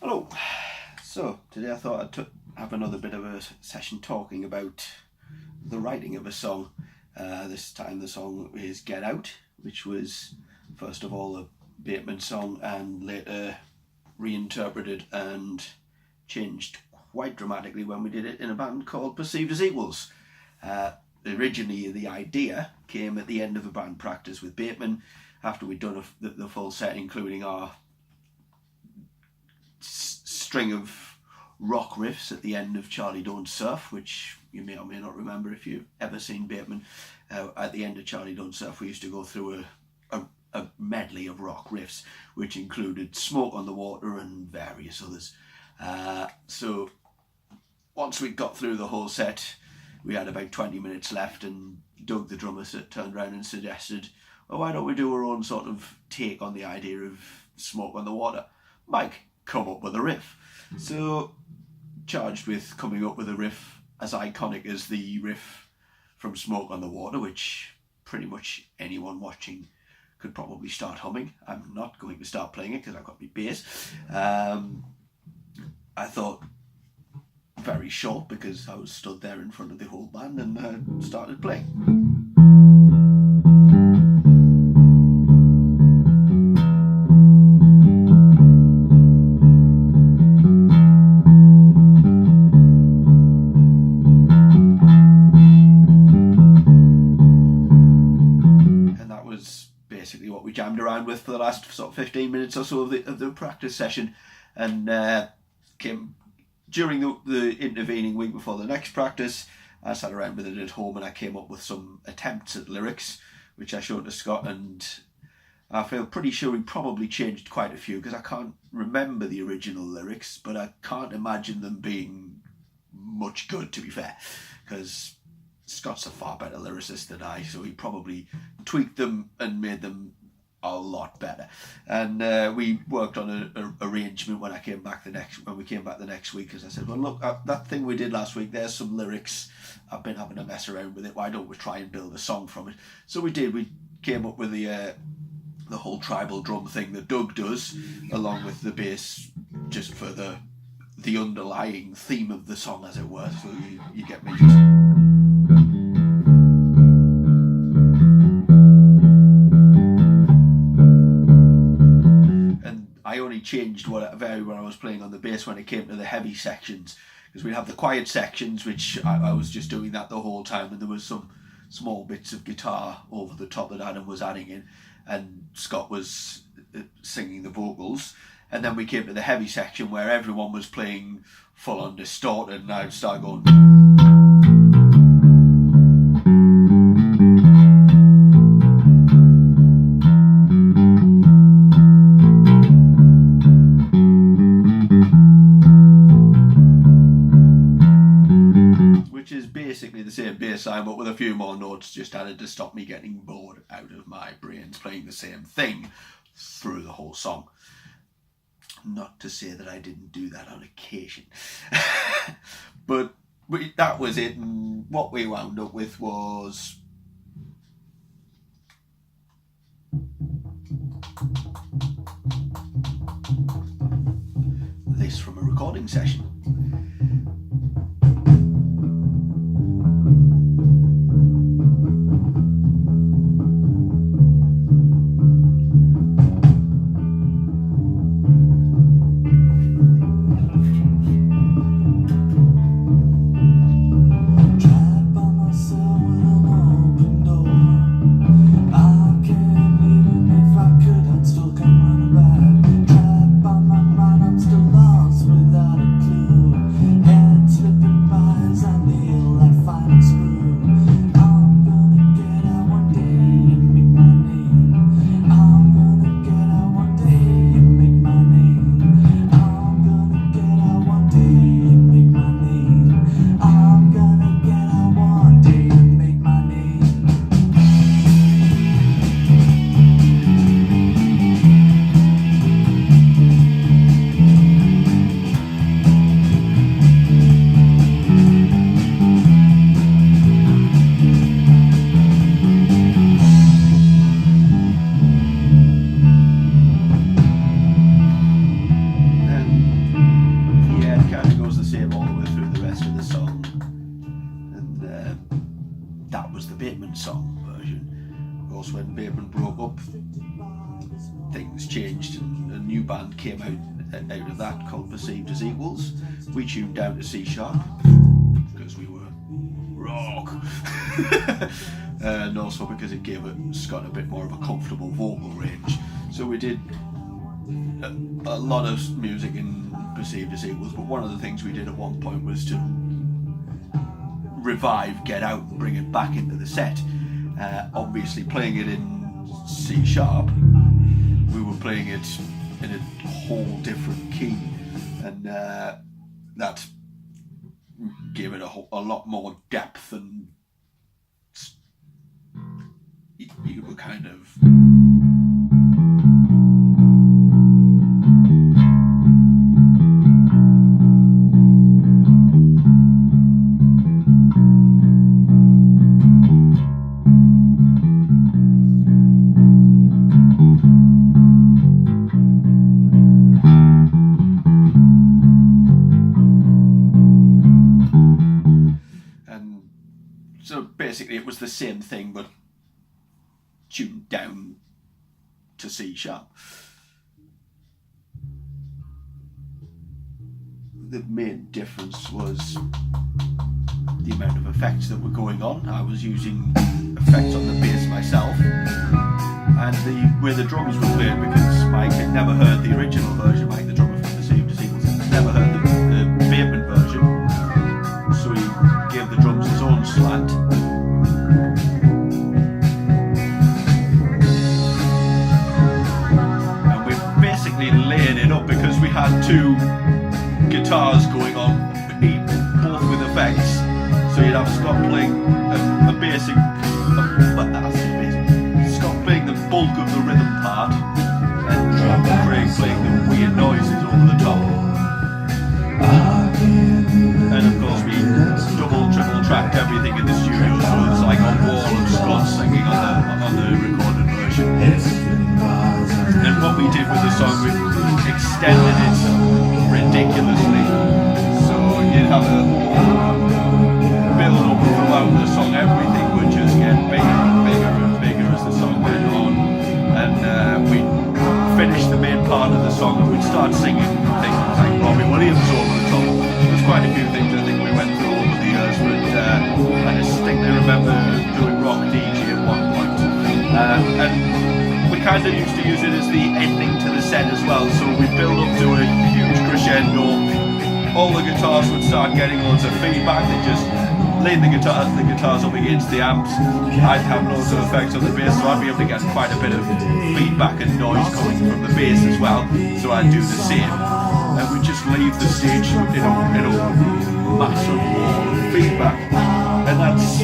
Hello. So today I thought I'd have another bit of a session talking about the writing of a song. This time the song is Get Out, which was first of all a Bateman song and later reinterpreted and changed quite dramatically when we did it in a band called Perceived as Equals. Originally the idea came at the end of a band practice with Bateman after we'd done the full set, including our string of rock riffs at the end of Charlie Don't Surf, which you may or may not remember if you've ever seen Bateman. At the end of Charlie Don't Surf we used to go through a medley of rock riffs which included Smoke on the Water and various others. So once we got through the whole set we had about 20 minutes left, and Doug the drummer turned around and suggested, well, why don't we do our own sort of take on the idea of Smoke on the Water? Mike, come up with a riff. So charged with coming up with a riff as iconic as the riff from Smoke on the Water, which pretty much anyone watching could probably start humming. I'm not going to start playing it because I've got my bass. I thought very short because I was stood there in front of the whole band and started playing. Basically what we jammed around with for the last sort of 15 minutes or so of the practice session, and came during the intervening week before the next practice. I sat around with it at home and I came up with some attempts at lyrics which I showed to Scott, and I feel pretty sure he probably changed quite a few because I can't remember the original lyrics, but I can't imagine them being much good, to be fair, because Scott's a far better lyricist than I, so he probably tweaked them and made them a lot better. And we worked on an arrangement when we came back the next week, because I said, well, look, that thing we did last week, there's some lyrics. I've been having a mess around with it. Why don't we try and build a song from it? So we did. We came up with the whole tribal drum thing that Doug does, along with the bass, just for the underlying theme of the song, as it were. So you get me just. I only changed what I was playing on the bass when it came to the heavy sections, because we have the quiet sections, which I was just doing that the whole time, and there was some small bits of guitar over the top that Adam was adding in, and Scott was singing the vocals. And then we came to the heavy section where everyone was playing full on distorted, and I'd start going. Which is basically the same bass line but with a few more notes just added to stop me getting bored out of my brains playing the same thing through the whole song. Not to say that I didn't do that on occasion. But that was it, and what we wound up with was this from a recording session. Still come running back. Trapped by my mind, I'm still lost without a clue. course, when Bateman broke up, things changed and a new band came out of that called Perceived as Equals. We tuned down to C sharp because we were rock. And also because it gave Scott a bit more of a comfortable vocal range. So we did a lot of music in Perceived as Equals, but one of the things we did at one point was to revive Get Out and bring it back into the set. Obviously playing it in C sharp, we were playing it in a whole different key, and that gave it a lot more depth, and you were kind of basically it was the same thing but tuned down to C sharp. The main difference was the amount of effects that were going on. I was using effects on the bass myself, and the way the drums were played, because Mike had never heard the original version. Mike, the drummer from Perceived as Equals, had never heard the Bateman version, so he gave the drums his own slant. Laying it up because we had two guitars going on, both with effects. So you'd have Scott playing a basic, Scott playing the bulk of the rhythm part, and Craig playing the weird noises over the top. And of course we triple tracked everything in the studio, so it's like a wall of Scott singing on the recorded version. And what we did with the song, we extended it ridiculously. So you'd have a build up throughout the song. Everything would just get bigger and bigger and bigger as the song went on. And we'd finish the main part of the song and we'd start singing things like Robbie Williams over the top. There's quite a few things I think we went through over the years, but I distinctly remember doing Rock DJ at one point. And we kind of used to use it as the ending to the set as well, so we'd build up to a huge crescendo. All the guitars would start getting loads of feedback. They'd just lean the guitars up against the amps. I'd have loads of effects on the bass, so I'd be able to get quite a bit of feedback and noise coming from the bass as well, so I'd do the same. And we'd just leave the stage in a massive wall of feedback. And that's